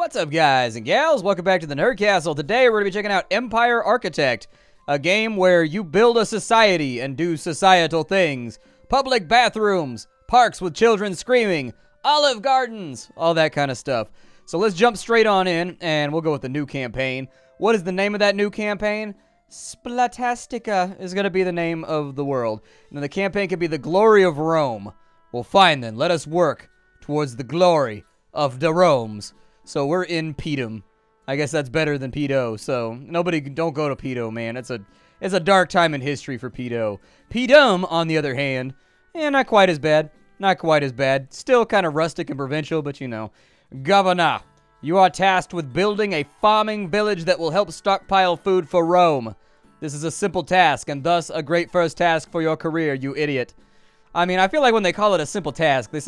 What's up, guys and gals? Welcome back to the Nerd Castle. Today, we're going to be checking out Empire Architect, a game where you build a society and do societal things. Public bathrooms, parks with children screaming, olive gardens, all that kind of stuff. So let's jump straight on in, and we'll go with the new campaign. What is the name of that new campaign? Splatastica is going to be the name of the world. And the campaign could be the glory of Rome. Well, fine then. Let us work towards the glory of the Romes. So we're in Pedum. I guess that's better than Pedo. So nobody, don't go to Pedo, man. It's a dark time in history for Pedo. Pedum, on the other hand, not quite as bad. Not quite as bad. Still kind of rustic and provincial, but you know. Governor, you are tasked with building a farming village that will help stockpile food for Rome. This is a simple task, and thus a great first task for your career, you idiot. I mean, I feel like when they call it a simple task, they're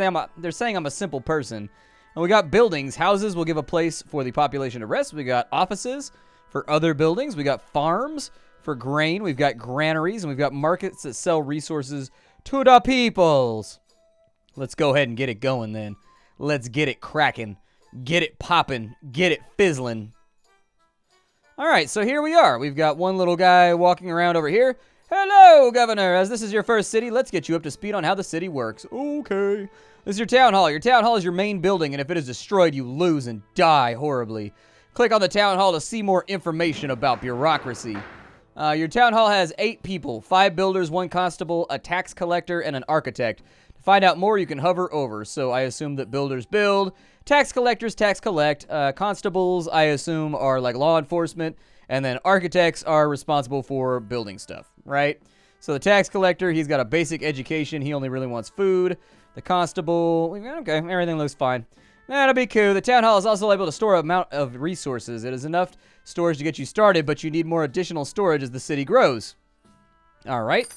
saying I'm a simple person. And we got buildings. Houses will give a place for the population to rest. We got offices for other buildings. We got farms for grain. We've got granaries, and we've got markets that sell resources to the peoples. Let's go ahead and get it going then. Let's get it cracking. Get it popping. Get it fizzling. All right, so here we are. We've got one little guy walking around over here. Hello, Governor. As this is your first city, let's get you up to speed on how the city works. Okay. This is your town hall. Your town hall is your main building, and if it is destroyed, you lose and die horribly. Click on the town hall to see more information about bureaucracy. Your town hall has 8 people, 5 builders, 1 constable, a tax collector, and an architect. To find out more, you can hover over. So I assume that builders build, tax collectors tax collect, constables I assume are like law enforcement, and then architects are responsible for building stuff, right? So the tax collector, he's got a basic education. He only really wants food. The constable, okay, everything looks fine. That'll be cool. The town hall is also able to store an amount of resources. It is enough storage to get you started, but you need more additional storage as the city grows. All right.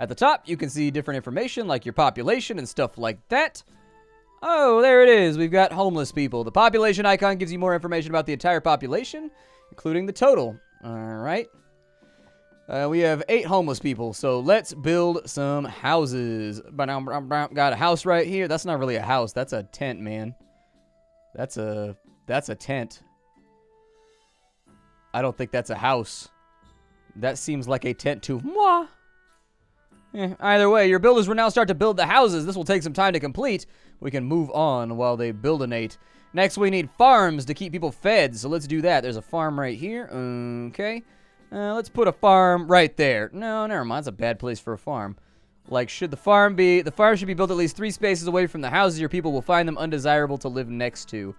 At the top, you can see different information like your population and stuff like that. Oh, there it is. We've got homeless people. The population icon gives you more information about the entire population, including the total. All right. We have 8 homeless people, so let's build some houses. Got a house right here. That's not really a house. That's a tent, man. That's a tent. I don't think that's a house. That seems like a tent to moi. Either way, your builders will now start to build the houses. This will take some time to complete. We can move on while they buildinate. Next, we need farms to keep people fed, so let's do that. There's a farm right here. Okay. Let's put a farm right there. No, never mind. That's a bad place for a farm. Like, should the farm be... The farm should be built at least 3 spaces away from the houses. Your people will find them undesirable to live next to.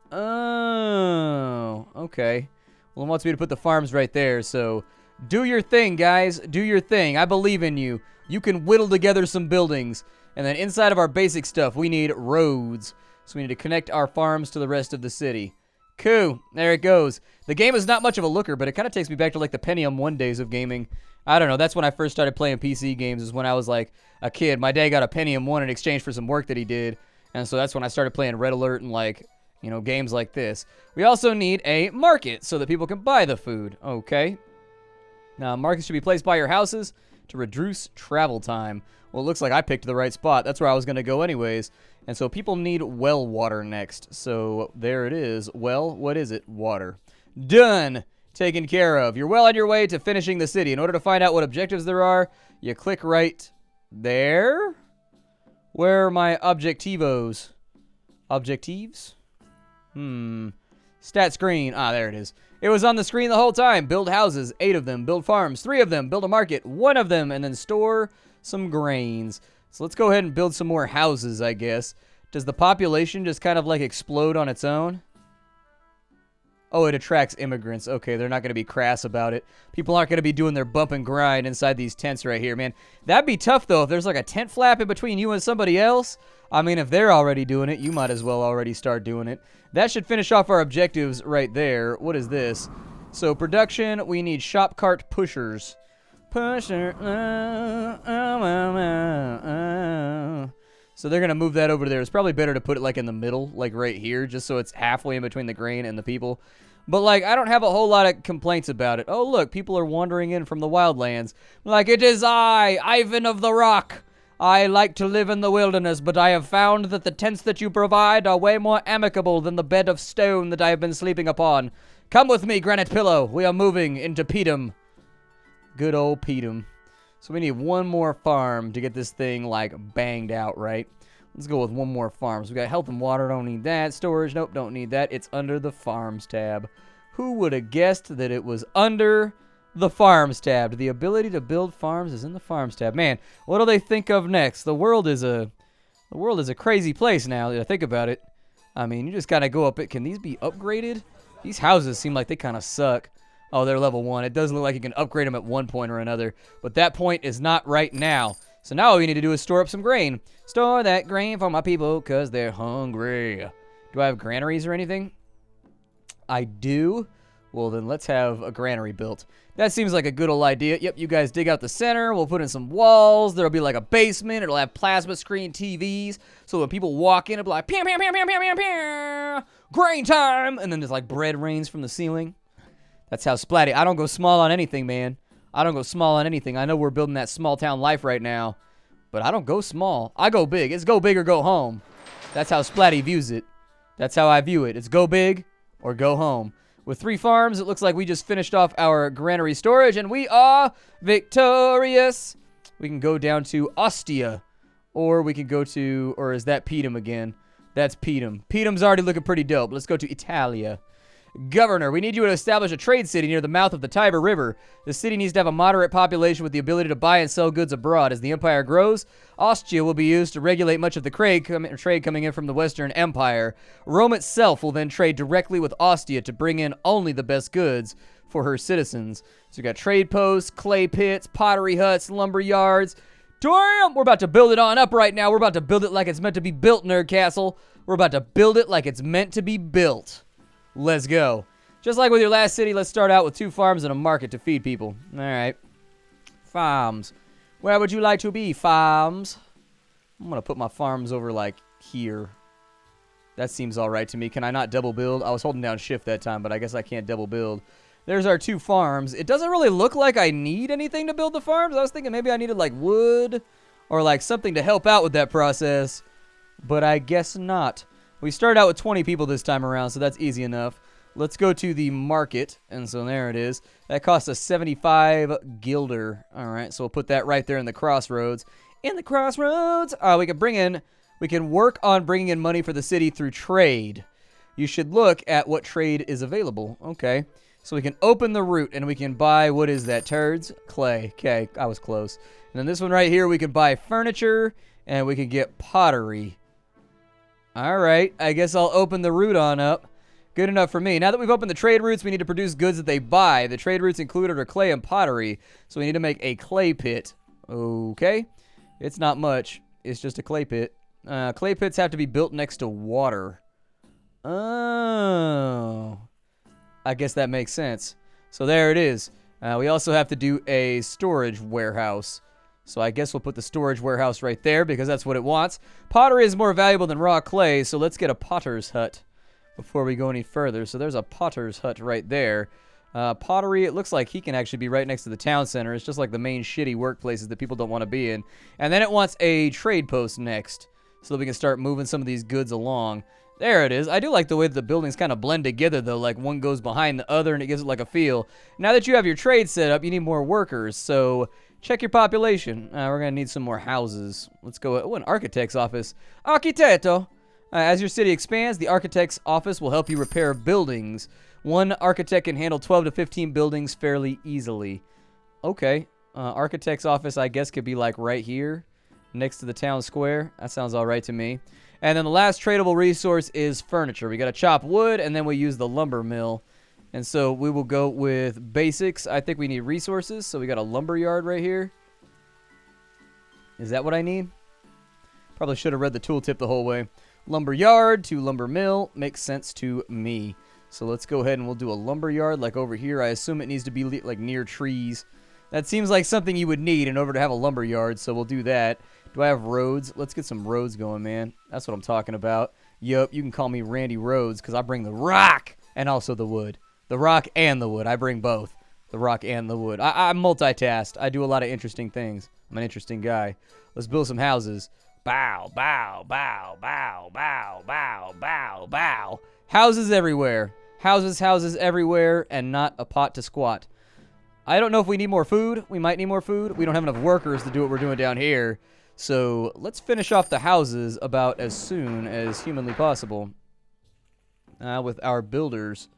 Oh, okay. Well, it wants me to put the farms right there, so... Do your thing, guys. Do your thing. I believe in you. You can whittle together some buildings. And then inside of our basic stuff, we need roads. So we need to connect our farms to the rest of the city. Cool. There it goes. The game is not much of a looker, but it kind of takes me back to like the Pentium 1 days of gaming. I don't know. That's when I first started playing PC games, is when I was like a kid. My dad got a Pentium 1 in exchange for some work that he did. And so that's when I started playing Red Alert and like, you know, games like this. We also need a market so that people can buy the food. Okay. Now, markets should be placed by your houses to reduce travel time. Well, it looks like I picked the right spot. That's where I was going to go anyways. And so people need well water next. So there it is. Well, what is it? Water. Done. Taken care of. You're well on your way to finishing the city. In order to find out what objectives there are, you click right there. Where are my objectivos? Objectives? Stat screen. Ah, there it is. It was on the screen the whole time. Build houses, 8 of them. Build farms, 3 of them. Build a market, 1 of them. And then store some grains. So let's go ahead and build some more houses, I guess. Does the population just kind of like explode on its own? Oh, it attracts immigrants. Okay, they're not going to be crass about it. People aren't going to be doing their bump and grind inside these tents right here, man. That'd be tough, though, if there's like a tent flap in between you and somebody else. I mean, if they're already doing it, you might as well already start doing it. That should finish off our objectives right there. What is this? So, production, we need shop cart pushers. Pusher. So they're going to move that over there. It's probably better to put it like in the middle, like right here, just so it's halfway in between the grain and the people. But like, I don't have a whole lot of complaints about it. Oh, look, people are wandering in from the wildlands. Like, it is I, Ivan of the Rock. I like to live in the wilderness, but I have found that the tents that you provide are way more amicable than the bed of stone that I have been sleeping upon. Come with me, Granite Pillow. We are moving into Pedum. Good old Pedum. So we need one more farm to get this thing, like, banged out, right? Let's go with one more farm. So we got health and water. Don't need that. Storage. Nope, don't need that. It's under the farms tab. Who would have guessed that it was under the farms tab? The ability to build farms is in the farms tab. Man, what do they think of next? The world is a crazy place now that I think about it. I mean, you just gotta go up it. Can these be upgraded? These houses seem like they kind of suck. Oh, they're level 1. It does look like you can upgrade them at one point or another, but that point is not right now. So now all we need to do is store up some grain. Store that grain for my people because they're hungry. Do I have granaries or anything? I do. Well, then let's have a granary built. That seems like a good old idea. Yep, you guys dig out the center. We'll put in some walls. There'll be like a basement. It'll have plasma screen TVs. So when people walk in, it'll be like, pew, pew, pew, pew, pew, pew, pew, grain time. And then there's like bread rains from the ceiling. That's how splatty. I don't go small on anything, man. I don't go small on anything. I know we're building that small town life right now, but I don't go small. I go big. It's go big or go home. That's how Splatty views it. That's how I view it. It's go big or go home. With 3 farms, it looks like we just finished off our granary storage, and we are victorious. We can go down to Ostia, or we can go to, or is that Pedum again? That's Pedum. Pedum's already looking pretty dope. Let's go to Italia. Governor, we need you to establish a trade city near the mouth of the Tiber River. The city needs to have a moderate population with the ability to buy and sell goods abroad. As the empire grows, Ostia will be used to regulate much of the trade coming in from the Western Empire. Rome itself will then trade directly with Ostia to bring in only the best goods for her citizens. So we got trade posts, clay pits, pottery huts, lumber yards. Damn, we're about to build it on up right now. We're about to build it like it's meant to be built, Nerd Castle. We're about to build it like it's meant to be built. Let's go. Just like with your last city, let's start out with 2 farms and a market to feed people. All right. Farms. Where would you like to be, farms? I'm going to put my farms over, like, here. That seems all right to me. Can I not double build? I was holding down shift that time, but I guess I can't double build. There's our 2 farms. It doesn't really look like I need anything to build the farms. I was thinking maybe I needed, like, wood or, like, something to help out with that process. But I guess not. We started out with 20 people this time around, so that's easy enough. Let's go to the market, and so there it is. That costs us 75 guilder. All right, so we'll put that right there in the crossroads. In the crossroads! We can work on bringing in money for the city through trade. You should look at what trade is available. Okay, so we can open the route, and we can buy, what is that, turds? Clay. Okay, I was close. And then this one right here, we can buy furniture, and we can get pottery. All right, I guess I'll open the route on up. Good enough for me. Now that we've opened the trade routes, we need to produce goods that they buy. The trade routes included are clay and pottery, so we need to make a clay pit. Okay, it's not much. It's just a clay pit. Clay pits have to be built next to water. Oh, I guess that makes sense. So there it is. We also have to do a storage warehouse. So I guess we'll put the storage warehouse right there because that's what it wants. Pottery is more valuable than raw clay, so let's get a potter's hut before we go any further. So there's a potter's hut right there. Pottery, it looks like he can actually be right next to the town center. It's just like the main shitty workplaces that people don't want to be in. And then it wants a trade post next so that we can start moving some of these goods along. There it is. I do like the way that the buildings kind of blend together, though. Like, one goes behind the other, and it gives it like a feel. Now that you have your trade set up, you need more workers, so check your population. We're going to need some more houses. Let's go. Oh, an architect's office. Architetto. As your city expands, the architect's office will help you repair buildings. One architect can handle 12 to 15 buildings fairly easily. Okay. Architect's office, I guess, could be like right here next to the town square. That sounds all right to me. And then the last tradable resource is furniture. We got to chop wood, and then we use the lumber mill. And so we will go with basics. I think we need resources, so we got a lumber yard right here. Is that what I need? Probably should have read the tooltip the whole way. Lumber yard to lumber mill makes sense to me. So let's go ahead and we'll do a lumber yard like over here. I assume it needs to be like near trees. That seems like something you would need in order to have a lumber yard, so we'll do that. Do I have roads? Let's get some roads going, man. That's what I'm talking about. Yup, you can call me Randy Rhodes because I bring the rock and also the wood. The rock and the wood. I bring both. The rock and the wood. I'm multitasked. I do a lot of interesting things. I'm an interesting guy. Let's build some houses. Bow, bow, bow, bow, bow, bow, bow, bow. Houses everywhere. Houses everywhere, and not a pot to squat. I don't know if we need more food. We might need more food. We don't have enough workers to do what we're doing down here. So let's finish off the houses about as soon as humanly possible. With our builders.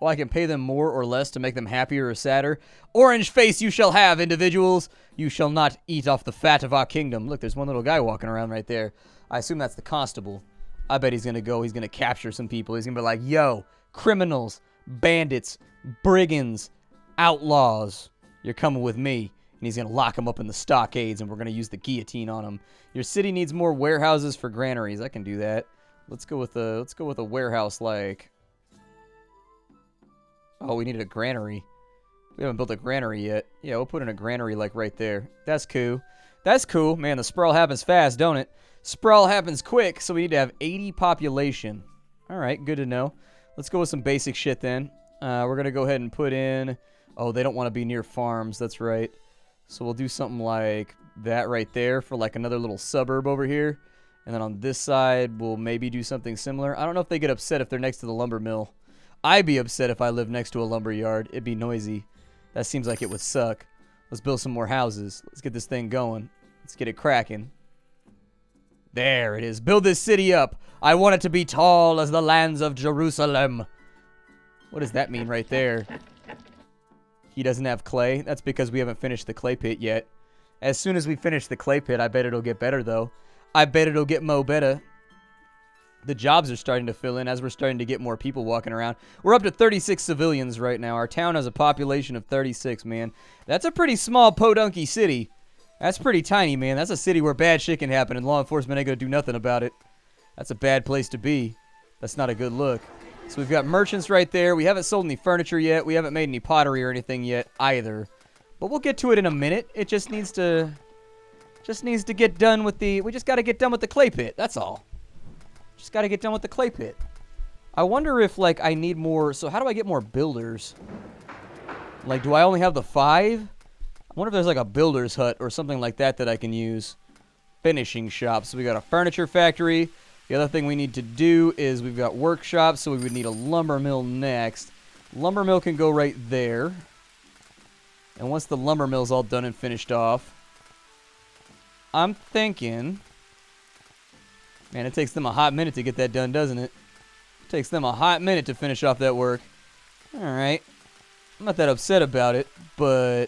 Well, I can pay them more or less to make them happier or sadder. Orange face you shall have, individuals. You shall not eat off the fat of our kingdom. Look, there's one little guy walking around right there. I assume that's the constable. I bet he's going to go. He's going to capture some people. He's going to be like, yo, criminals, bandits, brigands, outlaws, you're coming with me. And he's going to lock them up in the stockades, and we're going to use the guillotine on them. Your city needs more warehouses for granaries. I can do that. Let's go with a warehouse like... Oh, we needed a granary. We haven't built a granary yet. Yeah, we'll put in a granary like right there. That's cool. That's cool. Man, the sprawl happens fast, don't it? Sprawl happens quick, so we need to have 80 population. All right, good to know. Let's go with some basic shit then. We're going to go ahead and put in... Oh, they don't want to be near farms. That's right. So we'll do something like that right there for like another little suburb over here. And then on this side, we'll maybe do something similar. I don't know if they get upset if they're next to the lumber mill. I'd be upset if I lived next to a lumber yard. It'd be noisy. That seems like it would suck. Let's build some more houses. Let's get this thing going. Let's get it cracking. There it is. Build this city up. I want it to be tall as the lands of Jerusalem. What does that mean right there? He doesn't have clay. That's because we haven't finished the clay pit yet. As soon as we finish the clay pit, I bet it'll get better, though. I bet it'll get mo better. The jobs are starting to fill in as we're starting to get more people walking around. We're up to 36 civilians right now. Our town has a population of 36, man. That's a pretty small podunky city. That's pretty tiny, man. That's a city where bad shit can happen and law enforcement ain't gonna do nothing about it. That's a bad place to be. That's not a good look. So we've got merchants right there. We haven't sold any furniture yet. We haven't made any pottery or anything yet either. But we'll get to it in a minute. It just needs to get done with the... We just got to get done with the clay pit. That's all. Just got to get done with the clay pit. I wonder if, like, I need more... So how do I get more builders? Like, do I only have the 5? I wonder if there's, like, a builder's hut or something like that that I can use. Finishing shop. So we got a furniture factory. The other thing we need to do is we've got workshops, so we would need a lumber mill next. Lumber mill can go right there. And once the lumber mill's all done and finished off, I'm thinking... Man, it takes them a hot minute to get that done, doesn't it? It takes them a hot minute to finish off that work. Alright. I'm not that upset about it, but...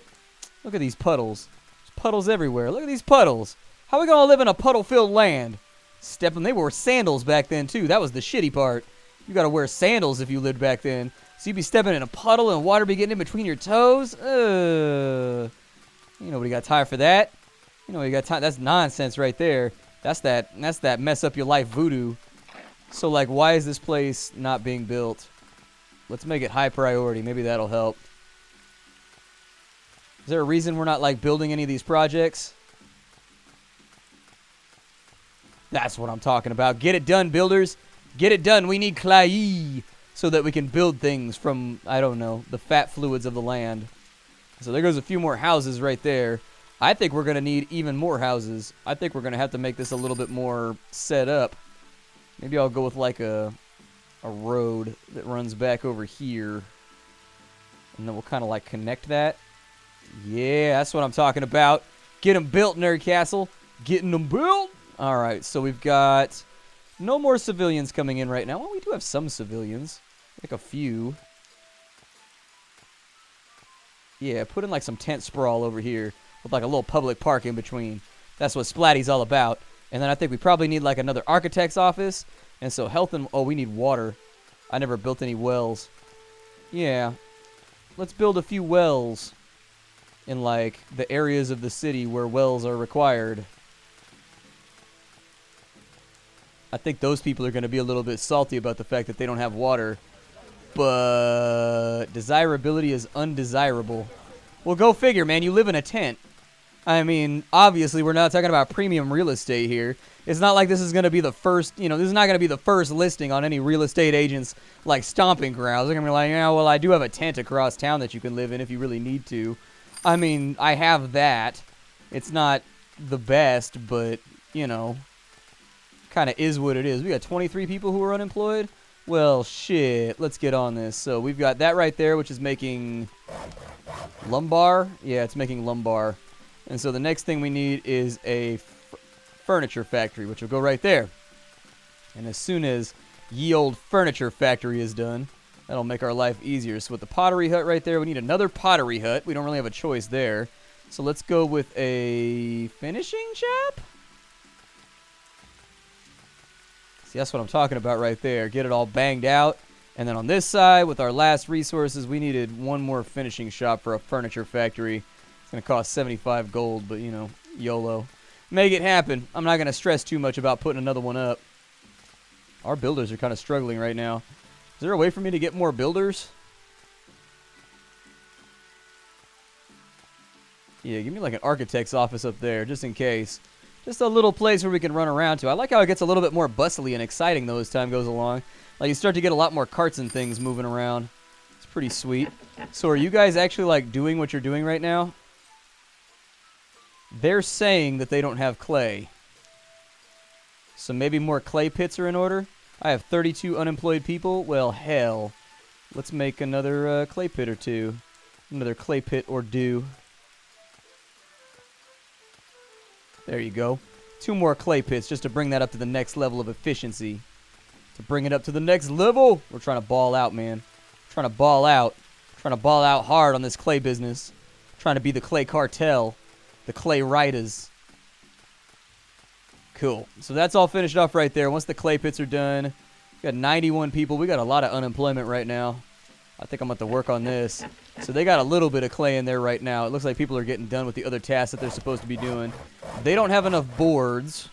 Look at these puddles. There's puddles everywhere. Look at these puddles. How are we going to live in a puddle-filled land? Stepping, they wore sandals back then, too. That was the shitty part. You got to wear sandals if you lived back then. So you'd be stepping in a puddle and water be getting in between your toes. You nobody got time for that. You know, you got time. That's nonsense right there. That's that mess up your life voodoo. So, like, why is this place not being built? Let's make it high priority. Maybe that'll help. Is there a reason we're not, like, building any of these projects? That's what I'm talking about. Get it done, builders. Get it done. We need clay so that we can build things from, I don't know, the fat fluids of the land. So there goes a few more houses right there. I think we're going to need even more houses. I think we're going to have to make this a little bit more set up. Maybe I'll go with like a road that runs back over here. And then we'll kind of like connect that. Yeah, that's what I'm talking about. Get them built, Nerd Castle. Getting them built. All right, so we've got no more civilians coming in right now. Well, we do have some civilians. Like a few. Yeah, put in like some tent sprawl over here with like a little public park in between. That's what Splatty's all about. And then I think we probably need like another architect's office. And so health and... Oh, we need water. I never built any wells. Yeah. Let's build a few wells in like the areas of the city where wells are required. I think those people are going to be a little bit salty about the fact that they don't have water. But desirability is undesirable. Well, go figure, man. You live in a tent. I mean, obviously, we're not talking about premium real estate here. It's not like this is going to be the first, this is not going to be the first listing on any real estate agent's, like, stomping grounds. They're going to be like, yeah, well, I do have a tent across town that you can live in if you really need to. I mean, I have that. It's not the best, but, kind of is what it is. We got 23 people who are unemployed. Well, shit. Let's get on this. So we've got that right there, which is making lumbar. Yeah, it's making lumbar. And so the next thing we need is a furniture factory, which will go right there. And as soon as ye old furniture factory is done, that'll make our life easier. So with the pottery hut right there, we need another pottery hut. We don't really have a choice there. So let's go with a finishing shop. See, that's what I'm talking about right there. Get it all banged out. And then on this side, with our last resources, we needed one more finishing shop for a furniture factory. It's going to cost 75 gold, but, YOLO. Make it happen. I'm not going to stress too much about putting another one up. Our builders are kind of struggling right now. Is there a way for me to get more builders? Yeah, give me like an architect's office up there, just in case. Just a little place where we can run around to. I like how it gets a little bit more bustly and exciting, though, as time goes along. Like, you start to get a lot more carts and things moving around. It's pretty sweet. So are you guys actually, like, doing what you're doing right now? They're saying that they don't have clay. So maybe more clay pits are in order? I have 32 unemployed people. Well, hell. Let's make another clay pit or two. Another clay pit or do. There you go. 2 more clay pits just to bring that up to the next level of efficiency. To bring it up to the next level. We're trying to ball out, man. Trying to ball out. Trying to ball out hard on this clay business. Trying to be the clay cartel. The clay riders. Cool. So that's all finished off right there. Once the clay pits are done, we got 91 people. We got a lot of unemployment right now. I think I'm going to have to work on this. So they got a little bit of clay in there right now. It looks like people are getting done with the other tasks that they're supposed to be doing. They don't have enough boards.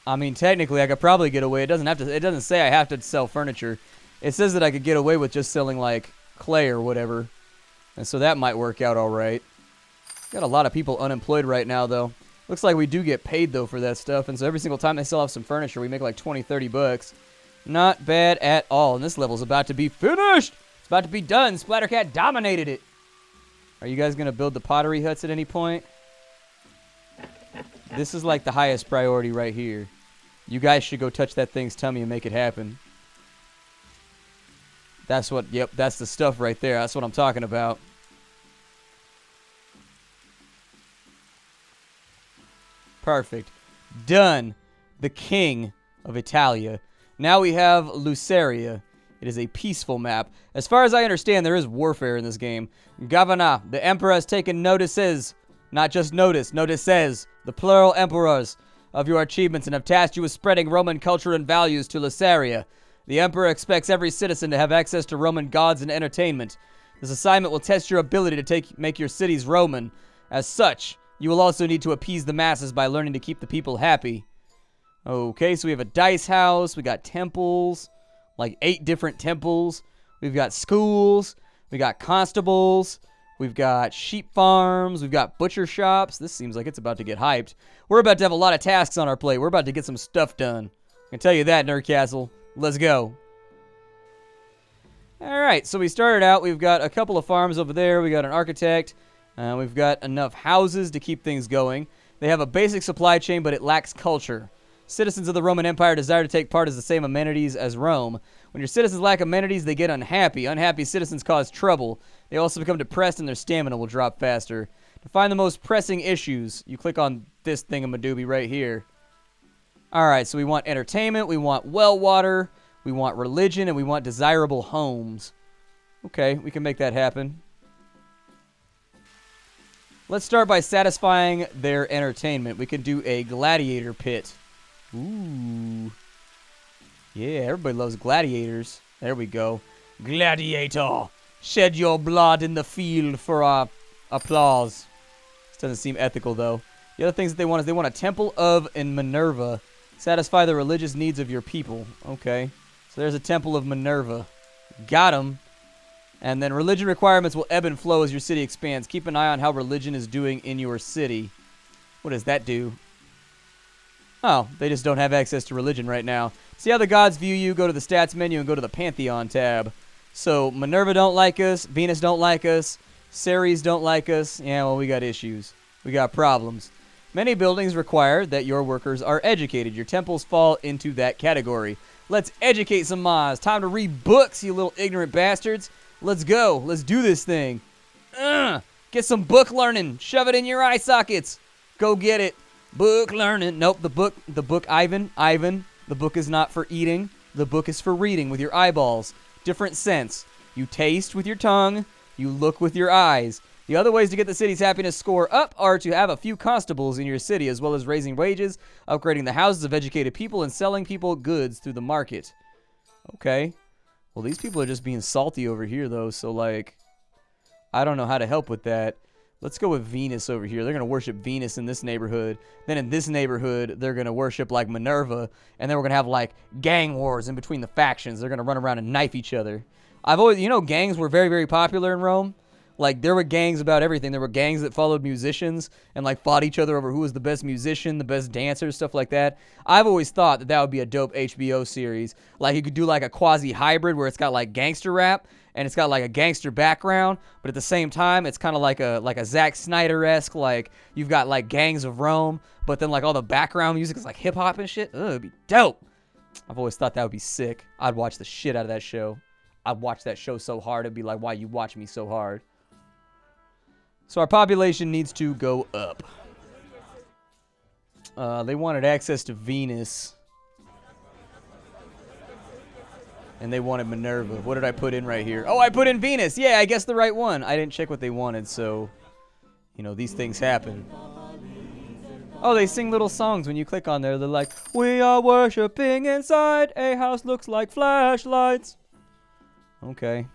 I mean, technically, I could probably get away. It doesn't say I have to sell furniture. It says that I could get away with just selling, like, clay or whatever. And so that might work out all right. Got a lot of people unemployed right now, though. Looks like we do get paid, though, for that stuff. And so every single time they sell off some furniture, we make like 20, 30 bucks. Not bad at all. And this level's about to be finished. It's about to be done. Splattercat dominated it. Are you guys going to build the pottery huts at any point? This is like the highest priority right here. You guys should go touch that thing's tummy and make it happen. That's what, yep, that's the stuff right there. That's what I'm talking about. Perfect. Done. The king of Italia. Now we have Luceria. It is a peaceful map. As far as I understand, there is warfare in this game. Governor, the emperor has taken notices. Not just notices. The plural emperors of your achievements and have tasked you with spreading Roman culture and values to Luceria. The Emperor expects every citizen to have access to Roman gods and entertainment. This assignment will test your ability to make your cities Roman. As such, you will also need to appease the masses by learning to keep the people happy. Okay, so we have a dice house. We got temples, like 8 different temples. We've got schools. We got constables. We've got sheep farms. We've got butcher shops. This seems like it's about to get hyped. We're about to have a lot of tasks on our plate. We're about to get some stuff done. I can tell you that, Nerd Castle. Let's go. Alright, so we started out. We've got a couple of farms over there. We got an architect. We've got enough houses to keep things going. They have a basic supply chain, but it lacks culture. Citizens of the Roman Empire desire to take part as the same amenities as Rome. When your citizens lack amenities, they get unhappy. Unhappy citizens cause trouble. They also become depressed and their stamina will drop faster. To find the most pressing issues, you click on this thingamadoobie right here. Alright, so we want entertainment, we want well water, we want religion, and we want desirable homes. Okay, we can make that happen. Let's start by satisfying their entertainment. We can do a gladiator pit. Ooh. Yeah, everybody loves gladiators. There we go. Gladiator. Shed your blood in the field for our applause. This doesn't seem ethical, though. The other things that they want is they want a temple of Minerva. Satisfy the religious needs of your people. Okay. So there's a temple of Minerva. Got him. And then religion requirements will ebb and flow as your city expands. Keep an eye on how religion is doing in your city. What does that do? Oh, they just don't have access to religion right now. See how the gods view you? Go to the stats menu and go to the Pantheon tab. So Minerva don't like us. Venus don't like us. Ceres don't like us. Yeah, well, we got issues. We got problems. Many buildings require that your workers are educated. Your temples fall into that category. Let's educate some Maz. Time to read books, you little ignorant bastards. Let's go. Let's do this thing. Get some book learning. Shove it in your eye sockets. Go get it. Book learning. Nope, the book, Ivan, the book is not for eating. The book is for reading with your eyeballs. Different sense. You taste with your tongue. You look with your eyes. The other ways to get the city's happiness score up are to have a few constables in your city, as well as raising wages, upgrading the houses of educated people, and selling people goods through the market. Okay. Well, these people are just being salty over here, though, so, like, I don't know how to help with that. Let's go with Venus over here. They're going to worship Venus in this neighborhood. Then in this neighborhood, they're going to worship, like, Minerva. And then we're going to have, like, gang wars in between the factions. They're going to run around and knife each other. I've always, you know, gangs were very, very popular in Rome. Like, there were gangs about everything. There were gangs that followed musicians and, like, fought each other over who was the best musician, the best dancer, stuff like that. I've always thought that that would be a dope HBO series. Like, you could do, like, a quasi-hybrid where it's got, like, gangster rap and it's got, like, a gangster background, but at the same time, it's kind of like a Zack Snyder-esque, like, you've got, like, Gangs of Rome, but then, like, all the background music is, like, hip-hop and shit. Ugh, it'd be dope. I've always thought that would be sick. I'd watch the shit out of that show. I'd watch that show so hard, it'd be like, why you watch me so hard? So our population needs to go up. They wanted access to Venus. And they wanted Minerva. What did I put in right here? Oh, I put in Venus. Yeah, I guess the right one. I didn't check what they wanted, so, you know, these things happen. Oh, they sing little songs when you click on there. They're like, we are worshiping inside. A house looks like flashlights. Okay.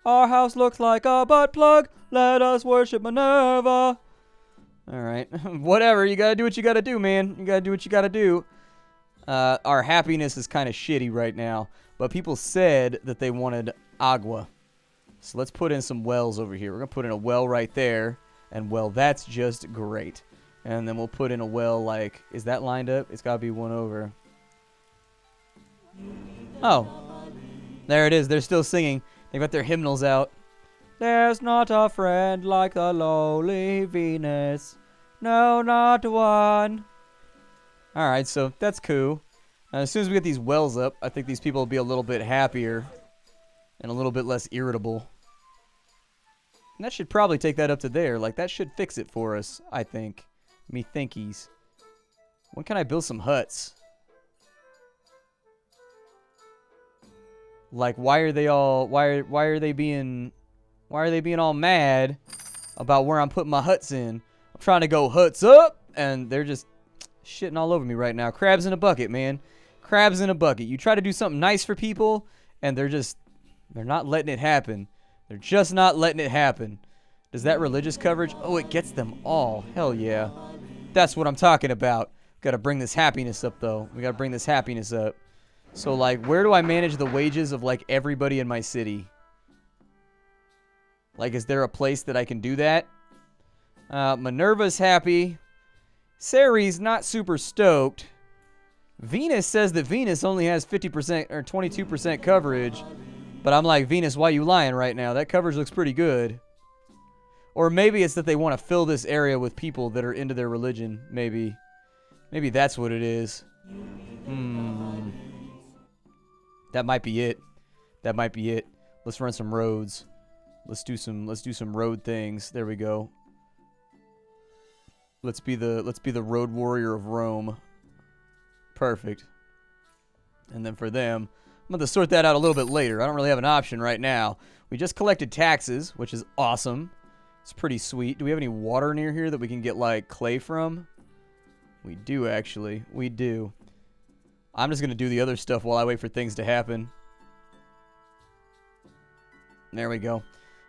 Our house looks like a butt plug. Let us worship Minerva. Alright. Whatever. You gotta do what you gotta do, man. You gotta do what you gotta do. Our happiness is kind of shitty right now. But people said that they wanted agua. So let's put in some wells over here. We're gonna put in a well right there. And, well, that's just great. And then we'll put in a well like... Is that lined up? It's gotta be one over. Oh. There it is. They're still singing. They got their hymnals out. There's not a friend like the lowly Venus. No, not one. Alright, so that's cool. As soon as we get these wells up, I think these people will be a little bit happier. And a little bit less irritable. And that should probably take that up to there. Like, that should fix it for us, I think. Me thinkies. When can I build some huts? Like, why are they all being all mad about where I'm putting my huts in? I'm trying to go huts up, and they're just shitting all over me right now. Crabs in a bucket, man. Crabs in a bucket. You try to do something nice for people, and they're not letting it happen. They're just not letting it happen. Does that religious coverage? Oh, it gets them all. Hell yeah. That's what I'm talking about. Gotta bring this happiness up, though. We gotta bring this happiness up. So, like, where do I manage the wages of, like, everybody in my city? Like, is there a place that I can do that? Minerva's happy. Ceres not super stoked. Venus says that Venus only has 50% or 22% coverage. But I'm like, Venus, why you lying right now? That coverage looks pretty good. Or maybe it's that they want to fill this area with people that are into their religion. Maybe. Maybe that's what it is. That might be it. That might be it. Let's run some roads. Let's do some road things. There we go. Let's be the road warrior of Rome. Perfect. And then for them, I'm going to sort that out a little bit later. I don't really have an option right now. We just collected taxes, which is awesome. It's pretty sweet. Do we have any water near here that we can get, like, clay from? We do, actually. We do. I'm just going to do the other stuff while I wait for things to happen. There we go.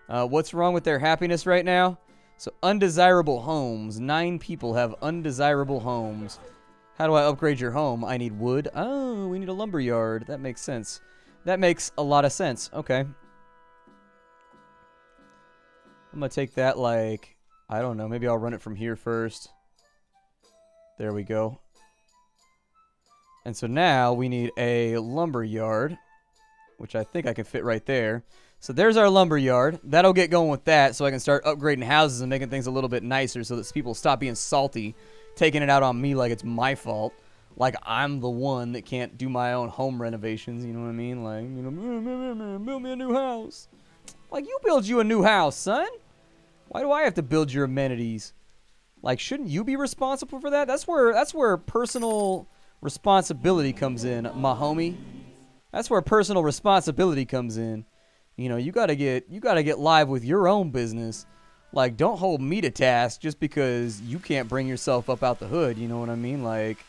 What's wrong with their happiness right now? So, undesirable homes. 9 people have undesirable homes. How do I upgrade your home? I need wood. Oh, we need a lumber yard. That makes sense. That makes a lot of sense. Okay. I'm going to take that like, I don't know, maybe I'll run it from here first. There we go. And so now we need a lumber yard, which I think I can fit right there. So there's our lumber yard. That'll get going with that so I can start upgrading houses and making things a little bit nicer so that people stop being salty, taking it out on me like it's my fault. Like I'm the one that can't do my own home renovations, you know what I mean? Like, you know, build me a new house. Like, you build you a new house, son. Why do I have to build your amenities? Like, shouldn't you be responsible for that? That's where personal responsibility comes in, my homie. That's where personal responsibility comes in. You know, you gotta get live with your own business. Like, don't hold me to task just because you can't bring yourself up out the hood. You know what I mean? Like,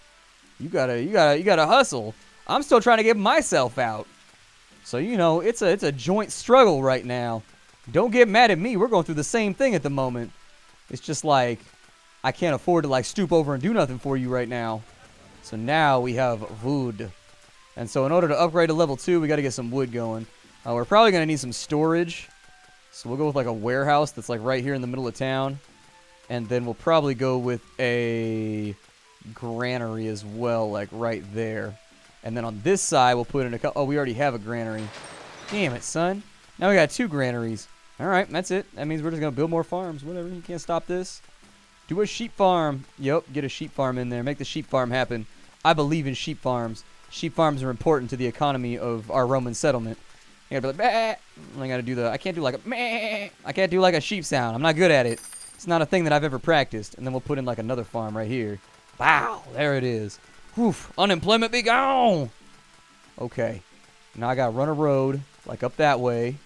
you gotta hustle. I'm still trying to get myself out. So, you know, it's a joint struggle right now. Don't get mad at me. We're going through the same thing at the moment. It's just like, I can't afford to like stoop over and do nothing for you right now. So now we have wood. And so in order to upgrade to level 2, we got to get some wood going. We're probably going to need some storage. So we'll go with like a warehouse that's like right here in the middle of town. And then we'll probably go with a granary as well, like right there. And then on this side, we'll put in a couple. Oh, we already have a granary. Damn it, son. Now we got 2 granaries. All right, that's it. That means we're just going to build more farms. Whatever, you can't stop this. Do a sheep farm. Yep, get a sheep farm in there. Make the sheep farm happen. I believe in sheep farms. Sheep farms are important to the economy of our Roman settlement. You gotta be like, bah. I gotta do the, I can't do like a, meh. I can't do like a sheep sound. I'm not good at it. It's not a thing that I've ever practiced. And then we'll put in like another farm right here. Wow, there it is. Woof, unemployment be gone. Okay, now I gotta run a road like up that way.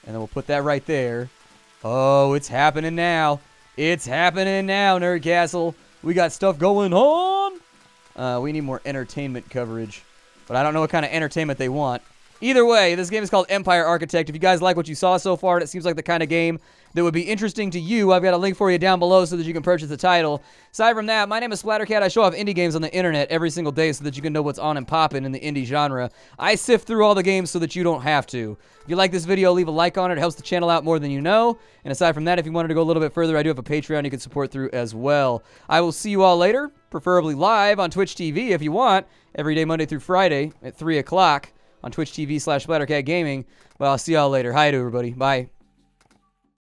And then we'll put that right there. Oh, it's happening now. It's happening now, Nerd Castle. We got stuff going on. We need more entertainment coverage. But I don't know what kind of entertainment they want. Either way, this game is called Empire Architect. If you guys like what you saw so far, and it seems like the kind of game that would be interesting to you, I've got a link for you down below so that you can purchase the title. Aside from that, my name is Splattercat. I show off indie games on the internet every single day so that you can know what's on and popping in the indie genre. I sift through all the games so that you don't have to. If you like this video, leave a like on it. It helps the channel out more than you know. And aside from that, if you wanted to go a little bit further, I do have a Patreon you can support through as well. I will see you all later, preferably live on Twitch TV if you want, every day Monday through Friday at 3 o'clock. On Twitch TV /SplatterCatGaming. But I'll see y'all later. Hi to everybody. Bye.